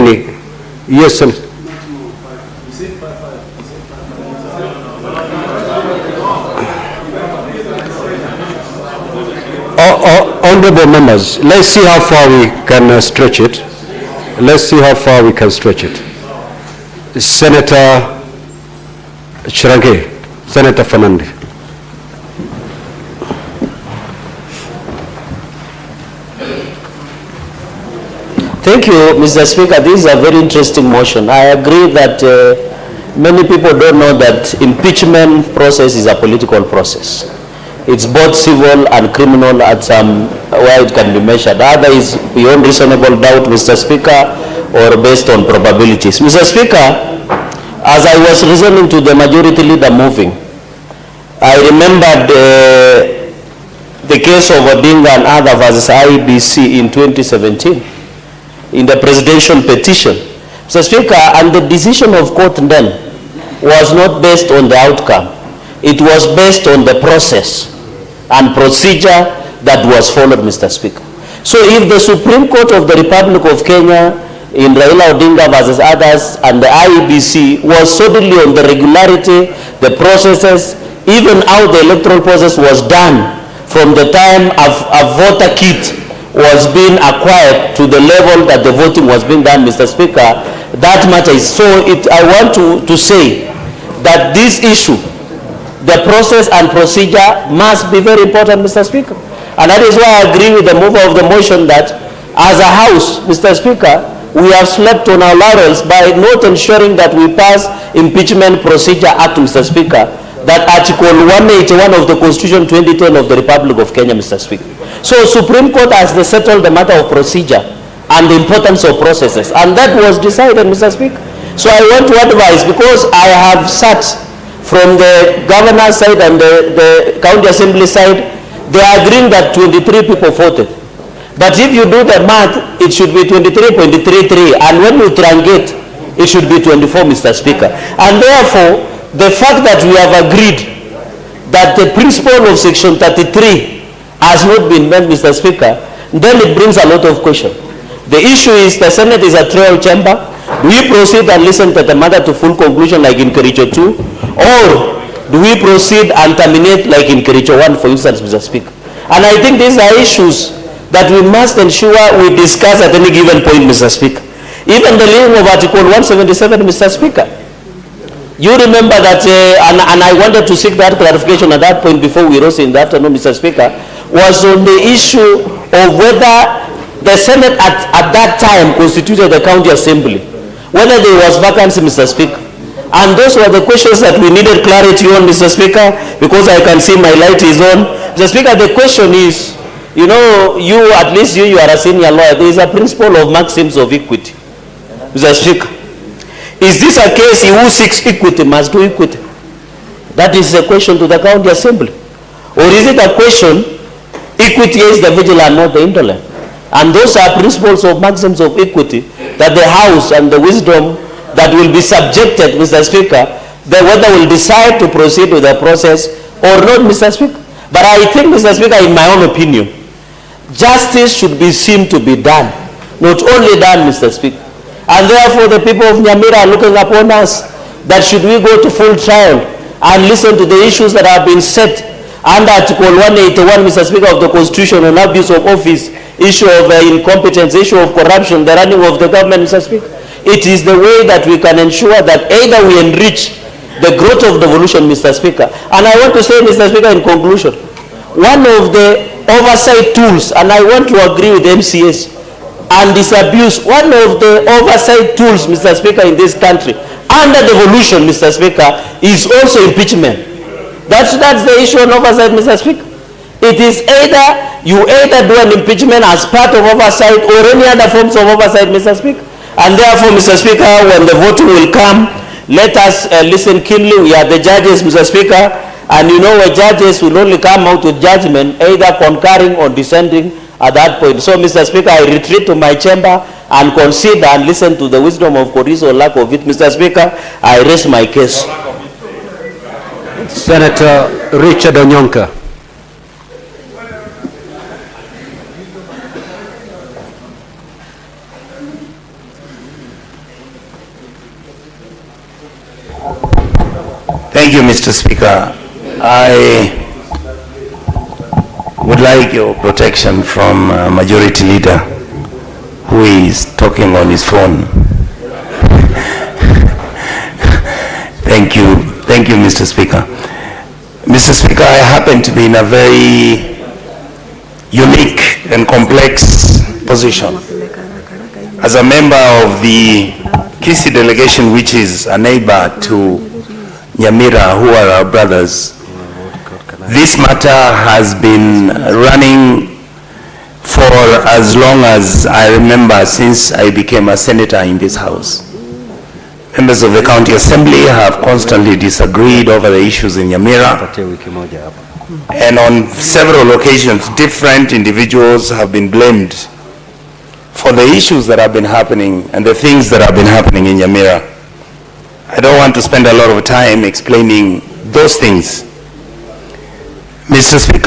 Nini. Yes, sir. Honorable members, let's see how far we can stretch it. Let's see how far we can stretch it. Senator Cherargei, Senator Fernandez. Thank you, Mr. Speaker. This is a very interesting motion. I agree that many people don't know that impeachment process is a political process. It's both civil and criminal at some where it can be measured. Either is beyond reasonable doubt, Mr. Speaker, or based on probabilities. Mr. Speaker, as I was listening to the majority leader moving, I remembered the case of Odinga and other versus IEBC in 2017 in the presidential petition. Mr. Speaker, and the decision of court then was not based on the outcome. It was based on the process and procedure that was followed, Mr. Speaker. So if the Supreme Court of the Republic of Kenya in Raila Odinga versus others and the IEBC was solely on the regularity, the processes, even how the electoral process was done from the time a voter kit was being acquired to the level that the voting was being done, Mr. Speaker, that matter is so. I want to say that this issue, the process and procedure must be very important, Mr. Speaker. And that is why I agree with the mover of the motion that as a House, Mr. Speaker, we have slept on our laurels by not ensuring that we pass Impeachment Procedure Act, Mr. Speaker, that Article 181 of the Constitution 2010 of the Republic of Kenya, Mr. Speaker. So Supreme Court has settled the matter of procedure and the importance of processes, and that was decided, Mr. Speaker. So I want to advise, because I have sat from the governor's side and the county assembly side, they are agreeing that 23 people voted. But if you do the math, it should be 23.33, and when you triangulate, it should be 24, Mr. Speaker. And therefore, the fact that we have agreed that the principle of Section 33 has not been met, Mr. Speaker, then it brings a lot of questions. The issue is the Senate is a trial chamber. Do we proceed and listen to the matter to full conclusion like in Kericho 2? Or do we proceed and terminate like in Kericho 1, for instance, Mr. Speaker? And I think these are issues that we must ensure we discuss at any given point, Mr. Speaker. Even the reading of Article 177, Mr. Speaker. You remember that, and I wanted to seek that clarification at that point before we rose in the afternoon, Mr. Speaker, was on the issue of whether the Senate at that time constituted the county assembly, whether there was vacancy, Mr. Speaker. And those were the questions that we needed clarity on, Mr. Speaker, because I can see my light is on. Mr. Speaker, the question is, you know, at least you are a senior lawyer, there is a principle of maxims of equity, Mr. Speaker. Is this a case, he who seeks equity must do equity? That is a question to the county assembly. Or is it a question, equity is the vigilant, not the indolent? And those are principles of maxims of equity that the House and the wisdom that will be subjected, Mr. Speaker, whether will decide to proceed with the process or not, Mr. Speaker. But I think, Mr. Speaker, in my own opinion, justice should be seen to be done, not only done, Mr. Speaker. And therefore, the people of Nyamira are looking upon us that should we go to full trial and listen to the issues that have been set under Article 181, Mr. Speaker, of the Constitution on abuse of office, issue of incompetence, issue of corruption, the running of the government, Mr. Speaker. It is the way that we can ensure that either we enrich the growth of devolution, Mr. Speaker. And I want to say, Mr. Speaker, in conclusion, one of the oversight tools, and I want to agree with MCS, and disabuse, one of the oversight tools, Mr. Speaker, in this country, under devolution, Mr. Speaker, is also impeachment. That's the issue on oversight, Mr. Speaker. It is you either do an impeachment as part of oversight or any other forms of oversight, Mr. Speaker. And therefore, Mr. Speaker, when the voting will come, let us listen keenly. We are the judges, Mr. Speaker, and you know judges will only come out with judgment, either concurring or dissenting at that point. So, Mr. Speaker, I retreat to my chamber and consider and listen to the wisdom of Koris or lack of it. Mr. Speaker, I raise my case. Senator Richard Onyonka. Thank you, Mr. Speaker. I would like your protection from Majority Leader who is talking on his phone. Thank you, Mr. Speaker. Mr. Speaker, I happen to be in a very unique and complex position. As a member of the Kisii delegation, which is a neighbor to Nyamira, who are our brothers, this matter has been running for as long as I remember, since I became a senator in this house. Members of the county assembly have constantly disagreed over the issues in Nyamira, and on several occasions different individuals have been blamed for the issues that have been happening and the things that have been happening in Nyamira. I don't want to spend a lot of time explaining those things. Mr. Speaker,